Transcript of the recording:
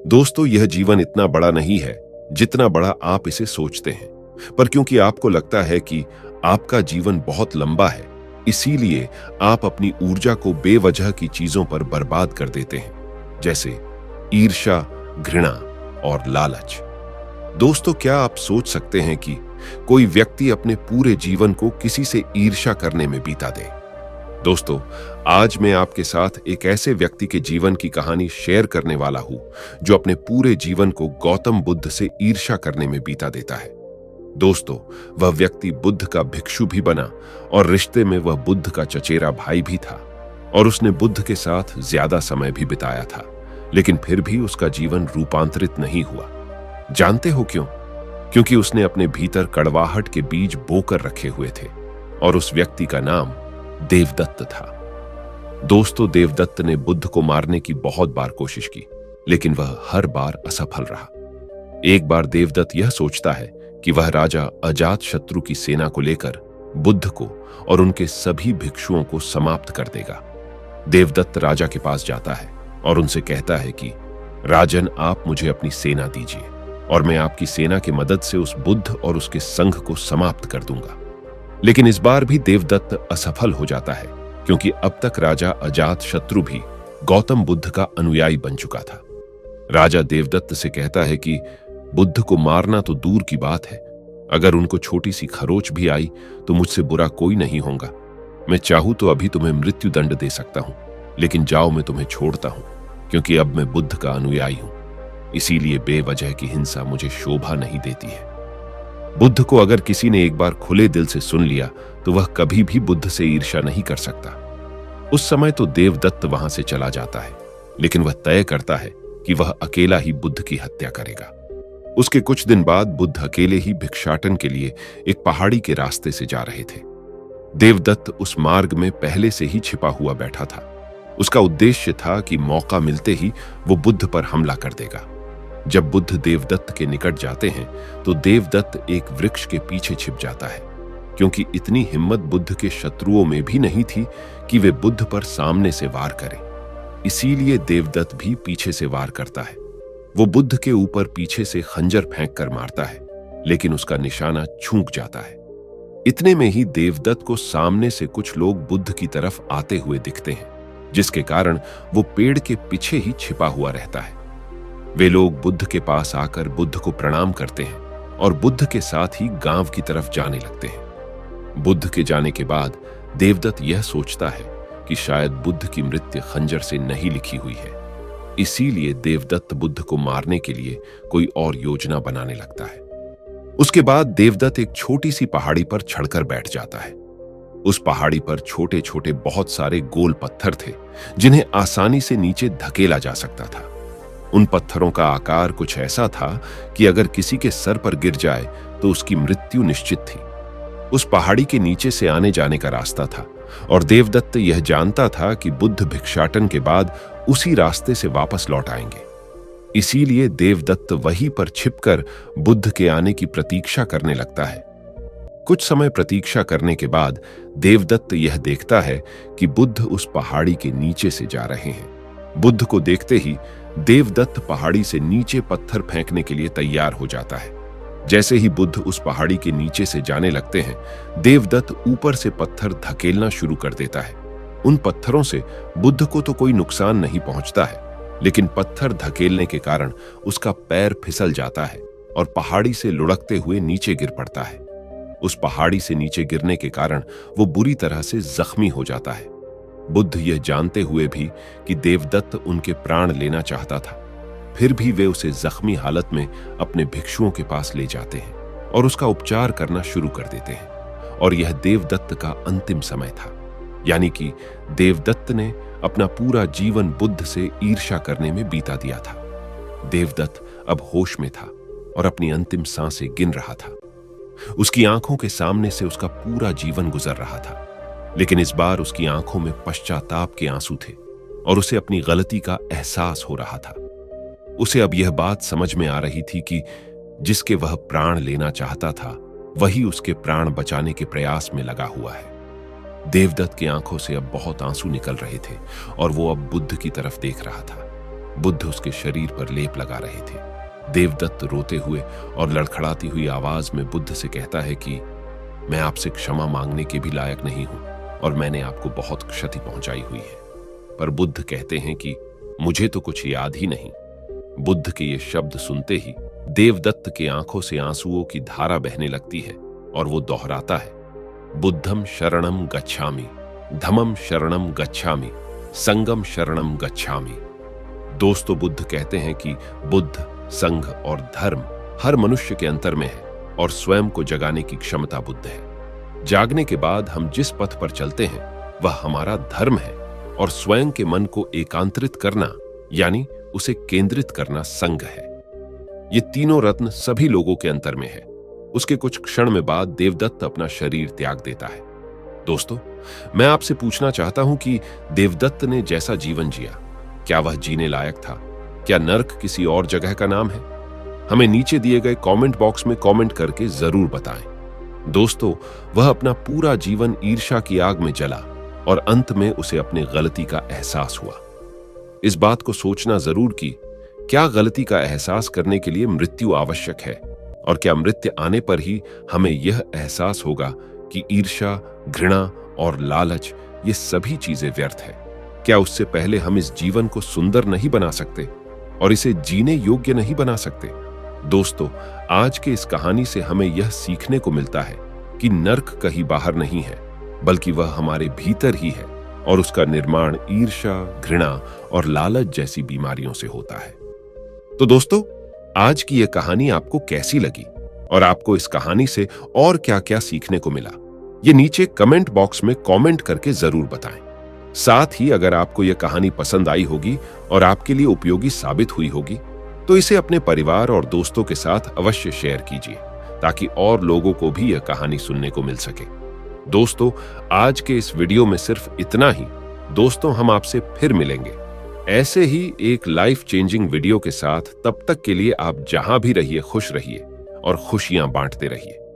दोस्तों, यह जीवन इतना बड़ा नहीं है जितना बड़ा आप इसे सोचते हैं। पर क्योंकि आपको लगता है कि आपका जीवन बहुत लंबा है, इसीलिए आप अपनी ऊर्जा को बेवजह की चीजों पर बर्बाद कर देते हैं, जैसे ईर्ष्या, घृणा और लालच। दोस्तों, क्या आप सोच सकते हैं कि कोई व्यक्ति अपने पूरे जीवन को किसी से ईर्ष्या करने में बीता दे? दोस्तों, आज मैं आपके साथ एक ऐसे व्यक्ति के जीवन की कहानी शेयर करने वाला हूं जो अपने पूरे जीवन को गौतम बुद्ध से ईर्ष्या करने में बीता देता है। दोस्तों, वह व्यक्ति बुद्ध का भिक्षु भी बना और रिश्ते में वह बुद्ध का चचेरा भाई भी था और उसने बुद्ध के साथ ज्यादा समय भी बिताया था, लेकिन फिर भी उसका जीवन रूपांतरित नहीं हुआ। जानते हो क्यों? क्योंकि उसने अपने भीतर कड़वाहट के बीज बोकर रखे हुए थे और उस व्यक्ति का नाम देवदत्त था। दोस्तों, देवदत्त ने बुद्ध को मारने की बहुत बार कोशिश की, लेकिन वह हर बार असफल रहा। एक बार देवदत्त यह सोचता है कि वह राजा अजातशत्रु की सेना को लेकर बुद्ध को और उनके सभी भिक्षुओं को समाप्त कर देगा। देवदत्त राजा के पास जाता है और उनसे कहता है कि राजन, आप मुझे अपनी सेना दीजिए और मैं आपकी सेना की मदद से उस बुद्ध और उसके संघ को समाप्त कर दूंगा। लेकिन इस बार भी देवदत्त असफल हो जाता है, क्योंकि अब तक राजा अजातशत्रु भी गौतम बुद्ध का अनुयायी बन चुका था। राजा देवदत्त से कहता है कि बुद्ध को मारना तो दूर की बात है, अगर उनको छोटी सी खरोच भी आई तो मुझसे बुरा कोई नहीं होगा। मैं चाहूं तो अभी तुम्हें मृत्यु दंड दे सकता हूं, लेकिन जाओ, मैं तुम्हें छोड़ता हूं, क्योंकि अब मैं बुद्ध का अनुयायी हूं। इसीलिए बेवजह की हिंसा मुझे शोभा नहीं देती है। बुद्ध को अगर किसी ने एक बार खुले दिल से सुन लिया तो वह कभी भी बुद्ध से ईर्ष्या नहीं कर सकता। उस समय तो देवदत्त वहां से चला जाता है, लेकिन वह तय करता है कि वह अकेला ही बुद्ध की हत्या करेगा। उसके कुछ दिन बाद बुद्ध अकेले ही भिक्षाटन के लिए एक पहाड़ी के रास्ते से जा रहे थे। देवदत्त उस मार्ग में पहले से ही छिपा हुआ बैठा था। उसका उद्देश्य था कि मौका मिलते ही वो बुद्ध पर हमला कर देगा। जब बुद्ध देवदत्त के निकट जाते हैं तो देवदत्त एक वृक्ष के पीछे छिप जाता है, क्योंकि इतनी हिम्मत बुद्ध के शत्रुओं में भी नहीं थी कि वे बुद्ध पर सामने से वार करें। इसीलिए देवदत्त भी पीछे से वार करता है। वो बुद्ध के ऊपर पीछे से खंजर फेंक कर मारता है, लेकिन उसका निशाना चूक जाता है। इतने में ही देवदत्त को सामने से कुछ लोग बुद्ध की तरफ आते हुए दिखते हैं, जिसके कारण वो पेड़ के पीछे ही छिपा हुआ रहता है। वे लोग बुद्ध के पास आकर बुद्ध को प्रणाम करते हैं और बुद्ध के साथ ही गांव की तरफ जाने लगते हैं। बुद्ध के जाने के बाद देवदत्त यह सोचता है कि शायद बुद्ध की मृत्यु खंजर से नहीं लिखी हुई है। इसीलिए देवदत्त बुद्ध को मारने के लिए कोई और योजना बनाने लगता है। उसके बाद देवदत्त एक छोटी सी पहाड़ी पर चढ़कर बैठ जाता है। उस पहाड़ी पर छोटे छोटे बहुत सारे गोल पत्थर थे, जिन्हें आसानी से नीचे धकेला जा सकता था। उन पत्थरों का आकार कुछ ऐसा था कि अगर किसी के सर पर गिर जाए तो उसकी मृत्यु निश्चित थी। उस पहाड़ी के नीचे से आने जाने का रास्ता था और देवदत्त यह जानता था कि बुद्ध भिक्षाटन के बाद उसी रास्ते से वापस लौट आएंगे। इसीलिए देवदत्त वहीं पर छिपकर बुद्ध के आने की प्रतीक्षा करने लगता है। कुछ समय प्रतीक्षा करने के बाद देवदत्त यह देखता है कि बुद्ध उस पहाड़ी के नीचे से जा रहे हैं। बुद्ध को देखते ही देवदत्त पहाड़ी से नीचे पत्थर फेंकने के लिए तैयार हो जाता है। जैसे ही बुद्ध उस पहाड़ी के नीचे से जाने लगते हैं, देवदत्त ऊपर से पत्थर धकेलना शुरू कर देता है। उन पत्थरों से बुद्ध को तो कोई नुकसान नहीं पहुंचता है, लेकिन पत्थर धकेलने के कारण उसका पैर फिसल जाता है और पहाड़ी से लुढ़कते हुए नीचे गिर पड़ता है। उस पहाड़ी से नीचे गिरने के कारण वो बुरी तरह से जख्मी हो जाता है। बुद्ध यह जानते हुए भी कि देवदत्त उनके प्राण लेना चाहता था, फिर भी वे उसे जख्मी हालत में अपने भिक्षुओं के पास ले जाते हैं और उसका उपचार करना शुरू कर देते हैं। और यह देवदत्त का अंतिम समय था, यानी कि देवदत्त ने अपना पूरा जीवन बुद्ध से ईर्ष्या करने में बीता दिया था। देवदत्त अब होश में था और अपनी अंतिम सांसें गिन रहा था। उसकी आंखों के सामने से उसका पूरा जीवन गुजर रहा था, लेकिन इस बार उसकी आंखों में पश्चाताप के आंसू थे और उसे अपनी गलती का एहसास हो रहा था। उसे अब यह बात समझ में आ रही थी कि जिसके वह प्राण लेना चाहता था, वही उसके प्राण बचाने के प्रयास में लगा हुआ है। देवदत्त की आंखों से अब बहुत आंसू निकल रहे थे और वो अब बुद्ध की तरफ देख रहा था। बुद्ध उसके शरीर पर लेप लगा रहे थे। देवदत्त रोते हुए और लड़खड़ाती हुई आवाज में बुद्ध से कहता है कि मैं आपसे क्षमा मांगने के भी लायक नहीं हूं और मैंने आपको बहुत क्षति पहुंचाई हुई है। पर बुद्ध कहते हैं कि मुझे तो कुछ याद ही नहीं। बुद्ध के ये शब्द सुनते ही देवदत्त के आंखों से आंसुओं की धारा बहने लगती है और वो दोहराता है, बुद्धम शरणम गच्छामि, धम्मम शरणम गच्छामि, संगम शरणम गच्छामि। दोस्तों, बुद्ध कहते हैं कि बुद्ध, संघ और धर्म हर मनुष्य के अंतर में है और स्वयं को जगाने की क्षमता बुद्ध है। जागने के बाद हम जिस पथ पर चलते हैं वह हमारा धर्म है और स्वयं के मन को एकांतरित करना यानी उसे केंद्रित करना संघ है। ये तीनों रत्न सभी लोगों के अंतर में है। उसके कुछ क्षण में बाद देवदत्त अपना शरीर त्याग देता है। दोस्तों, मैं आपसे पूछना चाहता हूं कि देवदत्त ने जैसा जीवन जिया, क्या वह जीने लायक था? क्या नर्क किसी और जगह का नाम है? हमें नीचे दिए गए कमेंट बॉक्स में कमेंट करके जरूर बताएं। दोस्तों, वह अपना पूरा जीवन ईर्ष्या की आग में जला और अंत में उसे अपनी गलती का एहसास हुआ। इस बात को सोचना जरूर कि क्या गलती का एहसास करने के लिए मृत्यु आवश्यक है और क्या मृत्यु आने पर ही हमें यह एहसास होगा कि ईर्ष्या, घृणा और लालच ये सभी चीजें व्यर्थ है? क्या उससे पहले हम इस जीवन को सुंदर नहीं बना सकते और इसे जीने योग्य नहीं बना सकते? दोस्तों, आज के इस कहानी से हमें यह सीखने को मिलता है कि नर्क कहीं बाहर नहीं है, बल्कि वह हमारे भीतर ही है और उसका निर्माण ईर्ष्या, घृणा और लालच जैसी बीमारियों से होता है। तो दोस्तों, आज की यह कहानी आपको कैसी लगी और आपको इस कहानी से और क्या-क्या सीखने को मिला, ये नीचे कमेंट बॉक्स में कमेंट करके जरूर बताएं। साथ ही अगर आपको यह कहानी पसंद आई होगी और आपके लिए उपयोगी साबित हुई होगी तो इसे अपने परिवार और दोस्तों के साथ अवश्य शेयर कीजिए ताकि और लोगों को भी यह कहानी सुनने को मिल सके। दोस्तों, आज के इस वीडियो में सिर्फ इतना ही। दोस्तों, हम आपसे फिर मिलेंगे ऐसे ही एक लाइफ चेंजिंग वीडियो के साथ। तब तक के लिए आप जहां भी रहिए खुश रहिए और खुशियां बांटते रहिए।